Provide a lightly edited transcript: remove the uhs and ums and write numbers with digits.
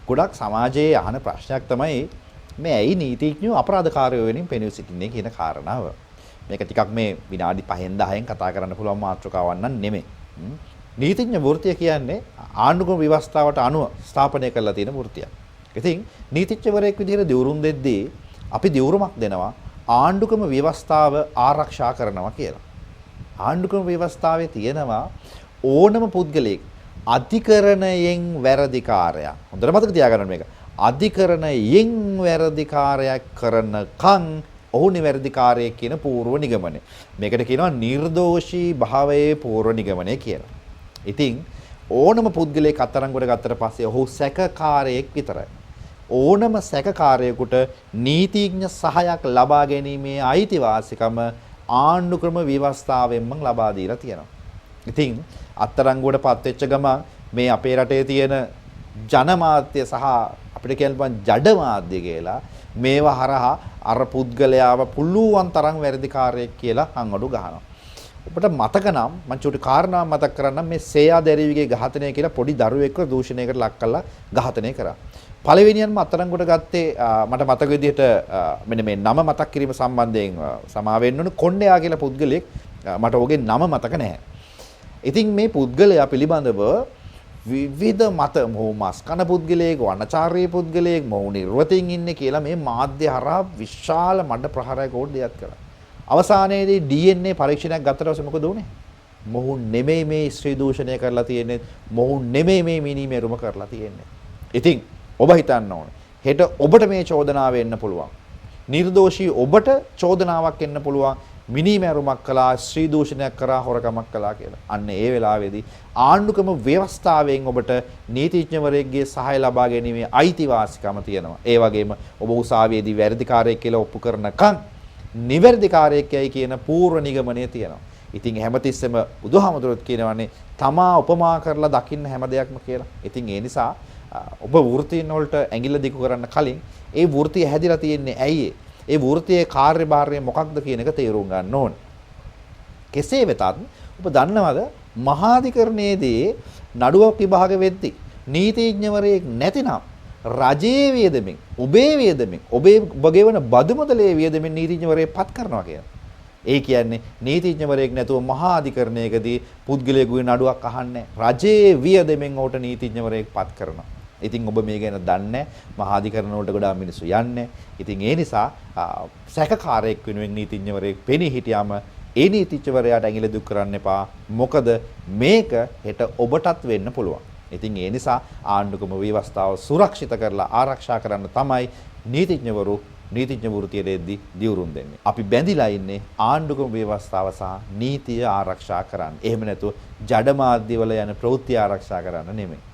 ගොඩක් සමාජයේ අහන ප්‍රශ්නයක් තමයි මේ ඇයි නීතිඥයෝ අපරාධකාරයෝ වෙනින් පෙනී සිටින්නේ කියන කාරණාව. මේක ටිකක් මේ විනාඩි 5න් 10න් කතා කරන්න පුළුවන් මාතෘකාවක් නම් නෙමෙයි. නීතිඥ වෘත්තිය කියන්නේ ආණ්ඩුක්‍රම ව්‍යවස්ථාවට අනුව ස්ථාපනය කරලා තියෙන වෘත්තියක්. ඉතින් නීතිඥවරයෙක් විදිහට දිවුරුම් දෙද්දී අපි දිවුරුමක් දෙනවා ආණ්ඩුක්‍රම ව්‍යවස්ථාව ආරක්ෂා කරනවා කියලා. ආණ්ඩුක්‍රම ව්‍යවස්ථාවේ තියෙනවා ඕනම පුද්ගලයෙක් අධිකරණයෙන් වැරදිකාරයා. හොඳට මතක තියාගන්න මේක. අධිකරණයෙන් වැරදිකාරයක් කරනකන් ඔහු නිවැරදිකාරයෙක් කියන පූර්ව නිගමනය. මේකට කියනවා නිර්දෝෂී භාවයේ පූර්ව නිගමනය කියලා. ඉතින් ඕනම පුද්ගලයෙක් අත්අඩංගුවට ගත්තට පස්සේ ඔහු සැකකාරයෙක් විතරයි. ඕනම සැකකාරයෙකුට නීතිඥ සහායක් ලබා ගැනීමේ අයිතිවාසිකම ආණ්ඩුක්‍රම ව්‍යවස්ථාවෙන්ම ලබා දීලා තියෙනවා. ඉතින් අත්අඩංගුවට පත් වෙච්ච ගමන් මේ අපේ රටේ තියෙන ජනමාධ්‍ය සහ අපිට කියන්න පුළුවන් ජඩ මාධ්‍ය කියලා මේවා හරහා අර පුද්ගලයාව පුළුවන් තරම් වැරදිකාරයෙක් කියලා අංගඩු ගහනවා. ඔබට මතක නම් මම චූටි කාරණා මතක් කරන්නම් මේ සේයා දැරිවිගේ ඝාතනය කියලා පොඩි දරුවෙක්ව දූෂණයකට ලක් කරලා ඝාතනය කරා. පළවෙනියෙන්ම අත්අඩංගුවට ගත්තේ මට මතක විදිහට මෙන්න මේ නම මතක් කිරීම සම්බන්ධයෙන් සමාවෙන්න ඕන කොණ්ඩයා කියලා පුද්ගලයෙක් මට ඔහුගේ නම මතක නැහැ. ඉතින් මේ පුද්ගලයා පිළිබඳව විවිධ මත මොහු මස් කන පුද්ගලයෙක් වනචාරී පුද්ගලයෙක් මොහු නිර්වතින් ඉන්නේ කියලා මේ මාධ්‍ය හරහා විශාල මඩ ප්‍රහාරයක් ඕඩ දෙයක් කළා. අවසානයේදී DNA පරීක්ෂණයක් ගත්තට පස්සේ මොකද වුනේ? මොහු නෙමෙයි මේ ස්ත්‍රී දූෂණය කරලා තියෙන්නේ. මොහු නෙමෙයි මේ මිනිමෙරුම කරලා තියෙන්නේ. ඉතින් ඔබ හිතන්න ඕනේ. හෙට ඔබට මේ චෝදනාව එන්න පුළුවන්. නිර්දෝෂී ඔබට චෝදනාවක් එන්න පුළුවන්. මිනිමැරුමක් කළා, ස්ත්‍රී දූෂණයක් කරා, හොරකමක් කළා කියලා. අන්න ඒ වෙලාවේදී ආණ්ඩුක්‍රම ව්‍යවස්ථාවෙන් ඔබට නීතිඥවරයෙක්ගේ සහාය ලබා ගැනීමේ අයිතිවාසිකම තියෙනවා. ඒ වගේම ඔබ උසාවියේදී වැරදිකාරයෙක් කියලා ඔප්පු කරනකන් නිවැරදිකාරයෙක් යයි කියන පූර්ව නිගමනය තියෙනවා. ඉතින් හැමතිස්සෙම බුදුහාමුදුරුවෝ කියනවානේ තමා උපමා කරලා දකින්න හැම දෙයක්ම කියලා. ඉතින් ඒ නිසා ඔබ වෘත්තීන් වලට ඇඟිල්ල දිගු කරන්න කලින් ඒ වෘත්තිය හැදිලා තියෙන්නේ ඇයි ඒ වෘත්තියේ කාර්යභාරය මොකක්ද කියන එක තේරුම් ගන්න ඕන. කෙසේ වෙතත් ඔබ දන්නවද මහාධිකරණයේදී නඩුවක් විභාග වෙද්දී නීතිඥවරයෙක් නැතිනම් රජයේ වියදමින් ඔබේ වියදමින් ඔබ ගෙවන බදු මුදලේ වියදමින් නීතිඥවරයෙක් පත් කරනවා කියලා. ඒ කියන්නේ නීතිඥවරයෙක් නැතුව මහාධිකරණයකදී පුද්ගලයෙකුගේ නඩුවක් අහන්නේ රජයේ වියදමින් උට නීතිඥවරයෙක් පත් කරනවා. ඉතින් ඔබ මේ ගැන දන්නේ මහාධිකරණ වලට ගොඩාක් මිනිස්සු යන්නේ. ඉතින් ඒ නිසා සැකකාරයෙක් වෙනුවෙන් නීතිඥවරයෙක් පෙනී හිටියාම ඒ නීතිඥවරයාට ඇඟිලි දුක් කරන්න එපා. මොකද මේක හෙට ඔබටත් වෙන්න පුළුවන්. ඉතින් ඒ නිසා ආණ්ඩුක්‍රම ව්‍යවස්ථාව සුරක්ෂිත කරලා ආරක්ෂා කරන්න තමයි නීතිඥවරු නීතිඥ වෘත්තියේදී දියුරුම් දෙන්නේ. අපි බැඳිලා ඉන්නේ ආණ්ඩුක්‍රම ව්‍යවස්ථාව සහ නීතිය ආරක්ෂා කරන්න. එහෙම නැතුව ජඩ මාධ්‍යවල යන ප්‍රවෘත්ති ආරක්ෂා කරන්න නෙමෙයි.